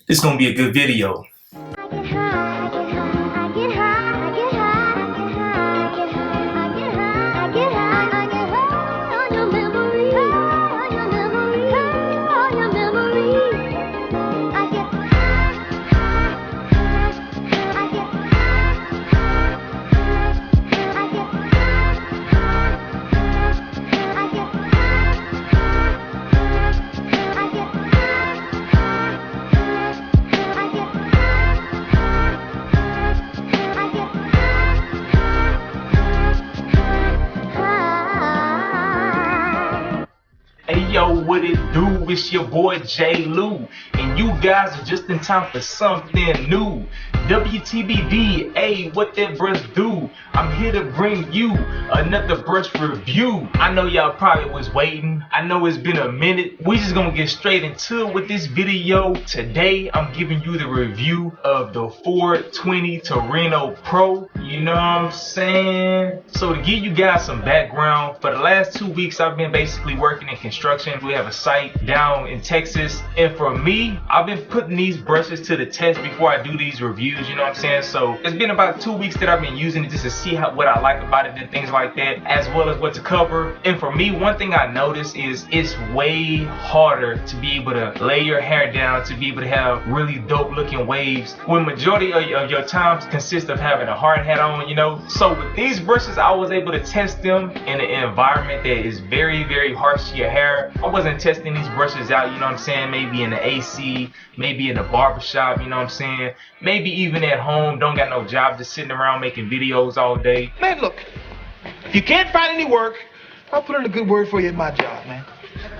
This is gonna be a good video. Hey yo, what it do? It's your boy J. Lou, and you guys are just in time for something new. WTBD, hey, what that brush do? I'm here to bring you another brush review. I know y'all probably was waiting. I know it's been a minute. We just gonna get straight into it with this video. Today, I'm giving you the review of the 420 Torino Pro. You know what I'm saying? So to give you guys some background, for the last 2 weeks, I've been basically working in construction. We have a site down in Texas. And for me, I've been putting these brushes to the test before I do these reviews. You know what I'm saying? So it's been about 2 weeks that I've been using it just to see what I like about it and things like that, as well as what to cover. And for me, one thing I noticed is it's way harder to be able to lay your hair down, to be able to have really dope looking waves when majority of your times consist of having a hard hat on, you know. So with these brushes, I was able to test them in an environment that is very, very harsh to your hair. I wasn't testing these brushes out, you know what I'm saying, maybe in the AC, maybe in the barbershop, you know what I'm saying, maybe even at home, don't got no job, just sitting around making videos all day. Man, look, if you can't find any work, I'll put in a good word for you at my job, man.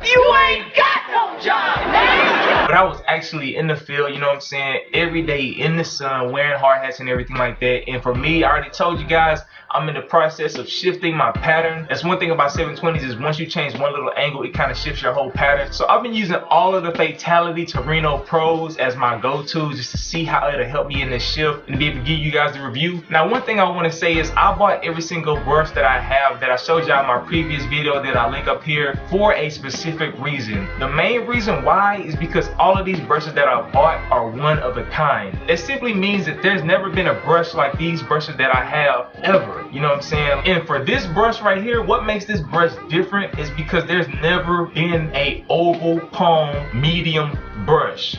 You ain't got no job, man! But I was actually in the field, you know what I'm saying, every day in the sun, wearing hard hats and everything like that. And for me, I already told you guys, I'm in the process of shifting my pattern. That's one thing about 720s is once you change one little angle, it kind of shifts your whole pattern. So I've been using all of the FATALITY Torino Pros as my go-to just to see how it'll help me in this shift and be able to give you guys the review. Now, one thing I want to say is I bought every single brush that I have that I showed y'all in my previous video that I link up here for a specific reason. The main reason why is because all of these brushes that I bought are one of a kind. It simply means that there's never been a brush like these brushes that I have ever. You know what I'm saying? And for this brush right here, what makes this brush different is because there's never been a oval palm medium brush.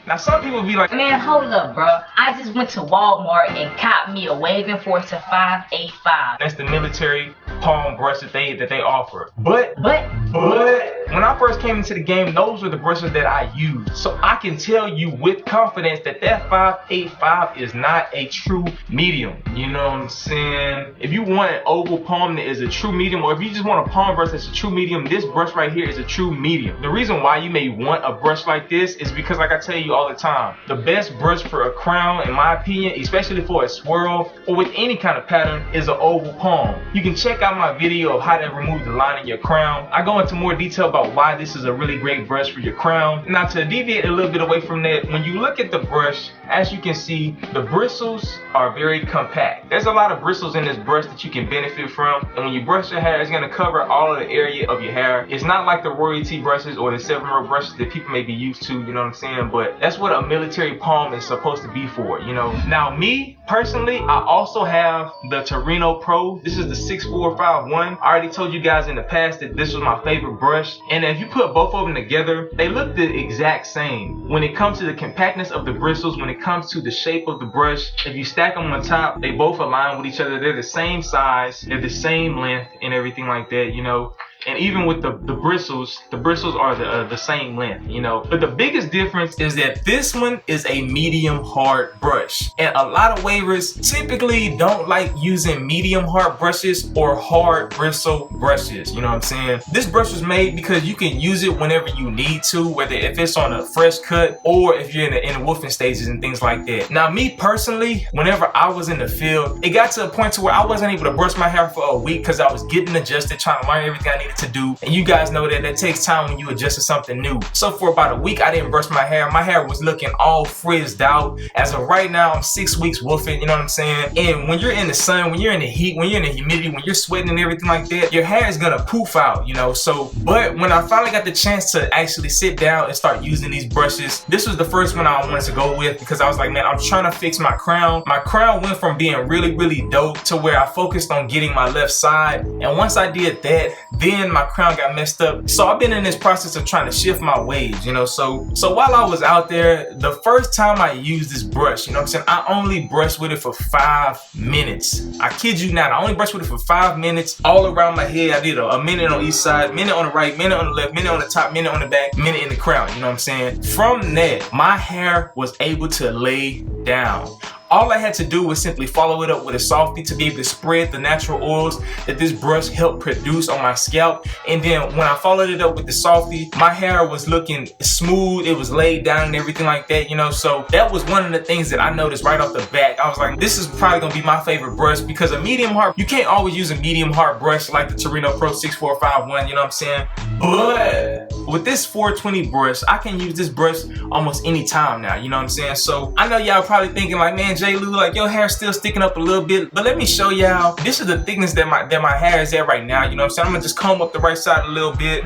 Now some people be like, man, hold up, bro. I just went to Walmart and copped me a waving force of 585. That's the military palm brush that they offer. But when I first came into the game, those were the brushes that I used. So I can tell you with confidence that 585 is not a true medium. You know what I'm saying? If you want an oval palm that is a true medium, or if you just want a palm brush that's a true medium, this brush right here is a true medium. The reason why you may want a brush like this is because, like I tell you all the time, the best brush for a crown, in my opinion, especially for a swirl or with any kind of pattern, is an oval palm. You can check out my video of how to remove the line in your crown. I go into more detail about why this is a really great brush for your crown. Now, to deviate a little bit away from that, when you look at the brush, as you can see, the bristles are very compact. There's a lot of bristles in this brush that you can benefit from, and when you brush your hair, it's going to cover all of the area of your hair. It's not like the royalty brushes or the 7-row brushes that people may be used to, you know what I'm saying, but that's what a military palm is supposed to be for, you know. Now, me personally, I also have the Torino Pro. This is the 6451. I already told you guys in the past that this was my favorite brush, and if you put both of them together, they look the exact same. When it comes to the compactness of the bristles, when it comes to the shape of the brush, if you stack them on top, they both align with each other. They're the same size, they're the same length and everything like that, you know. And even with the bristles are the same length, you know. But the biggest difference is that this one is a medium hard brush. And a lot of wavers typically don't like using medium hard brushes or hard bristle brushes, you know what I'm saying? This brush was made because you can use it whenever you need to, whether if it's on a fresh cut or if you're in the woofing stages and things like that. Now, me personally, whenever I was in the field, it got to a point to where I wasn't able to brush my hair for a week because I was getting adjusted, trying to learn everything I needed needed to do. And you guys know that takes time when you adjust to something new. So for about a week, I didn't brush my hair. My hair was looking all frizzed out. As of right now, I'm 6 weeks woofing, you know what I'm saying? And when you're in the sun, when you're in the heat, when you're in the humidity, when you're sweating and everything like that, your hair is gonna poof out, you know? So, but when I finally got the chance to actually sit down and start using these brushes, this was the first one I wanted to go with because I was like, man, I'm trying to fix my crown. My crown went from being really, really dope to where I focused on getting my left side. And once I did that, then my crown got messed up. So I've been in this process of trying to shift my waves, you know? So while I was out there, the first time I used this brush, you know what I'm saying? I only brushed with it for 5 minutes. I kid you not, I only brushed with it for 5 minutes all around my head. I did a minute on each side, minute on the right, minute on the left, minute on the top, minute on the back, minute in the crown, you know what I'm saying? From that, my hair was able to lay down. All I had to do was simply follow it up with a softie to be able to spread the natural oils that this brush helped produce on my scalp. And then when I followed it up with the softie, my hair was looking smooth, it was laid down and everything like that, you know? So that was one of the things that I noticed right off the bat. I was like, this is probably gonna be my favorite brush because a medium heart, you can't always use a medium heart brush like the Torino Pro 6451, you know what I'm saying? But with this 420 brush, I can use this brush almost any time now, you know what I'm saying? So I know y'all probably thinking like, man, J. Lou, like your hair's still sticking up a little bit, but let me show y'all. This is the thickness that my hair is at right now, you know what I'm saying? I'm gonna just comb up the right side a little bit.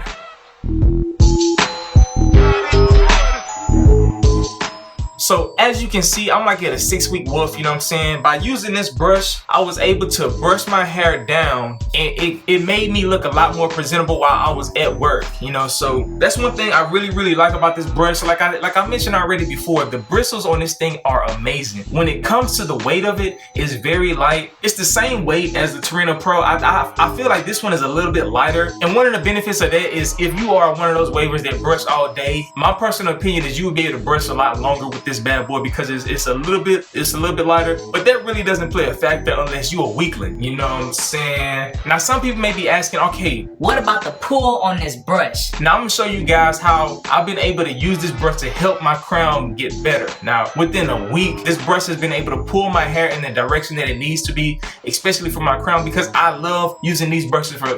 So as you can see, I'm like at a 6-week woof, you know what I'm saying? By using this brush, I was able to brush my hair down and it made me look a lot more presentable while I was at work, you know? So that's one thing I really, really like about this brush. Like I mentioned already before, the bristles on this thing are amazing. When it comes to the weight of it, it's very light. It's the same weight as the Torino Pro. I feel like this one is a little bit lighter. And one of the benefits of that is if you are one of those wavers that brush all day, my personal opinion is you would be able to brush a lot longer with this bad boy because it's a little bit lighter, but that really doesn't play a factor unless you're a weakling, you know what I'm saying? Now some people may be asking, okay, what about the pull on this brush? Now I'm gonna show you guys how I've been able to use this brush to help my crown get better. Now within a week, this brush has been able to pull my hair in the direction that it needs to be, especially for my crown, because I love using these brushes for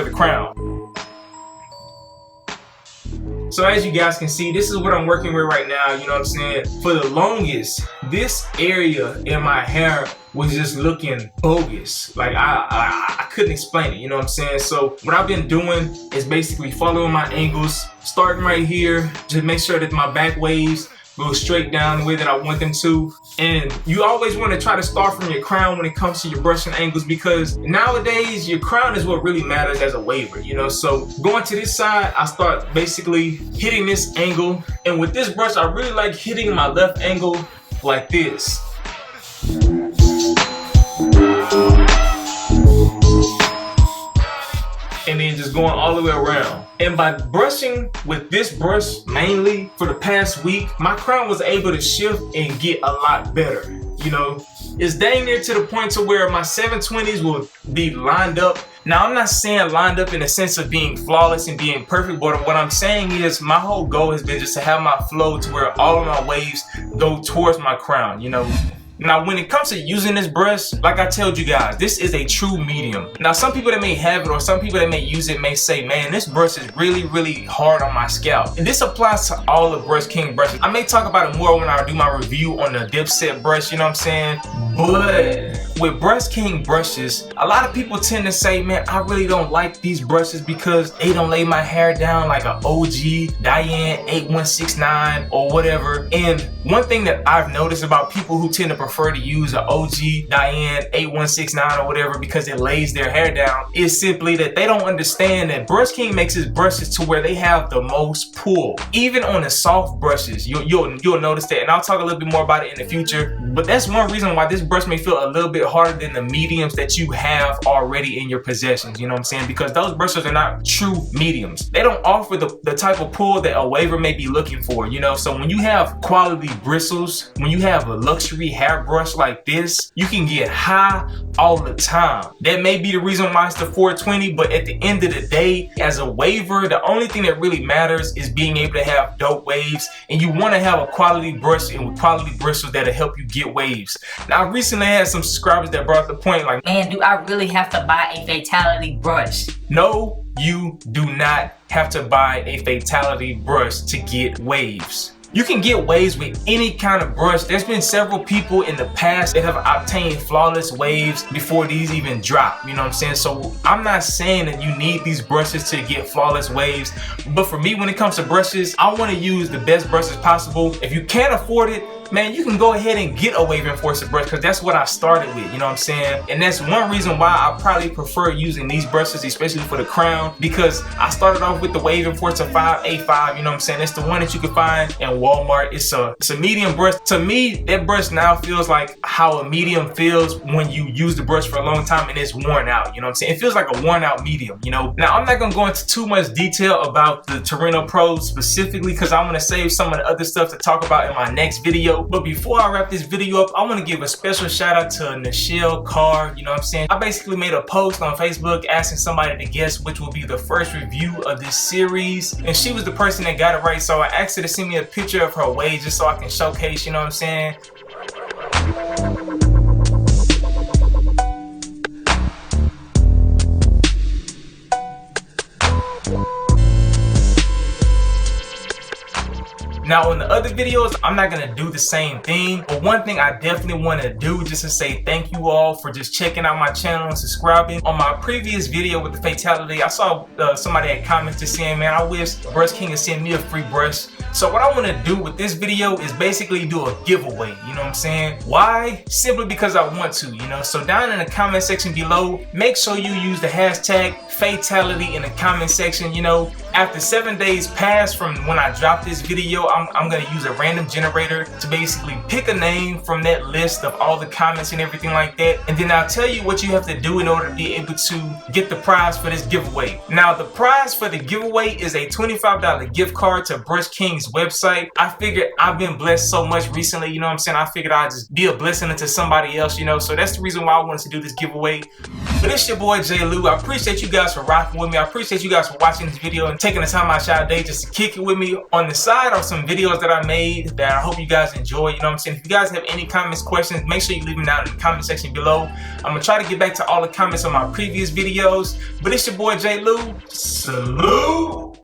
the crown. So as you guys can see, this is what I'm working with right now, you know what I'm saying? For the longest, this area in my hair was just looking bogus. Like I couldn't explain it, you know what I'm saying? So what I've been doing is basically following my angles, starting right here to make sure that my back waves go straight down the way that I want them to. And you always want to try to start from your crown when it comes to your brushing angles, because nowadays your crown is what really matters as a waver, you know? So going to this side, I start basically hitting this angle. And with this brush, I really like hitting my left angle like this. And then just going all the way around. And by brushing with this brush mainly for the past week, my crown was able to shift and get a lot better. You know, it's dang near to the point to where my 720s will be lined up. Now, I'm not saying lined up in the sense of being flawless and being perfect, but what I'm saying is my whole goal has been just to have my flow to where all of my waves go towards my crown, you know. Now, when it comes to using this brush, like I told you guys, this is a true medium. Now, some people that may have it or some people that may use it may say, man, this brush is really, really hard on my scalp. And this applies to all the Brush King brushes. I may talk about it more when I do my review on the Dipset brush, you know what I'm saying? But with Brush King brushes, a lot of people tend to say, man, I really don't like these brushes because they don't lay my hair down like an OG Diane 8169 or whatever. And one thing that I've noticed about people who tend to prefer to use an OG Diane 8169 or whatever because it lays their hair down is simply that they don't understand that Brush King makes his brushes to where they have the most pull. Even on the soft brushes, you'll notice that, and I'll talk a little bit more about it in the future. But that's one reason why this brush may feel a little bit harder than the mediums that you have already in your possessions, you know what I'm saying? Because those brushes are not true mediums. They don't offer the type of pull that a waver may be looking for, you know? So when you have quality bristles, when you have a luxury hair brush like this, you can get high all the time. That may be the reason why it's the 420, but at the end of the day, as a waver, the only thing that really matters is being able to have dope waves, and you want to have a quality brush and with quality bristles that'll help you get waves. Now, I recently had some subscribers that brought the point like, man, do I really have to buy a Fatality brush? No, you do not have to buy a Fatality brush to get waves. You can get waves with any kind of brush. There's been several people in the past that have obtained flawless waves before these even drop, you know what I'm saying? So I'm not saying that you need these brushes to get flawless waves, but for me, when it comes to brushes, I want to use the best brushes possible. If you can't afford it, man, you can go ahead and get a wave enforcer brush, because that's what I started with, you know what I'm saying? And that's one reason why I probably prefer using these brushes, especially for the crown, because I started off with the wave enforcer 5A5, you know what I'm saying? It's the one that you can find in Walmart. It's a medium brush. To me, that brush now feels like how a medium feels when you use the brush for a long time and it's worn out, you know what I'm saying? It feels like a worn out medium, you know? Now, I'm not gonna go into too much detail about the Torino Pro specifically, because I'm gonna save some of the other stuff to talk about in my next video. But before I wrap this video up, I want to give a special shout out to Nichelle Carr, you know what I'm saying? I basically made a post on Facebook asking somebody to guess which will be the first review of this series, and she was the person that got it right, so I asked her to send me a picture of her wave just so I can showcase, you know what I'm saying? Now, in the other videos, I'm not gonna do the same thing, but one thing I definitely want to do just to say thank you all for just checking out my channel and subscribing. On my previous video with the Fatality, I saw somebody had commented saying, man, I wish Brush King would send me a free brush. So what I want to do with this video is basically do a giveaway, you know what I'm saying? Why? Simply because I want to, you know? So down in the comment section below, make sure you use the hashtag Fatality in the comment section, you know? After 7 days pass from when I dropped this video, I'm gonna use a random generator to basically pick a name from that list of all the comments and everything like that. And then I'll tell you what you have to do in order to be able to get the prize for this giveaway. Now, the prize for the giveaway is a $25 gift card to Brush King's website. I figured I've been blessed so much recently, you know what I'm saying? I figured I'd just be a blessing to somebody else, you know? So that's the reason why I wanted to do this giveaway. But it's your boy, J. Lou. I appreciate you guys for rocking with me. I appreciate you guys for watching this video and taking the time out your day just to kick it with me. On the side are some videos that I made that I hope you guys enjoy, you know what I'm saying? If you guys have any comments, questions, make sure you leave them down in the comment section below. I'm gonna try to get back to all the comments on my previous videos. But it's your boy, J. Lou. Salute!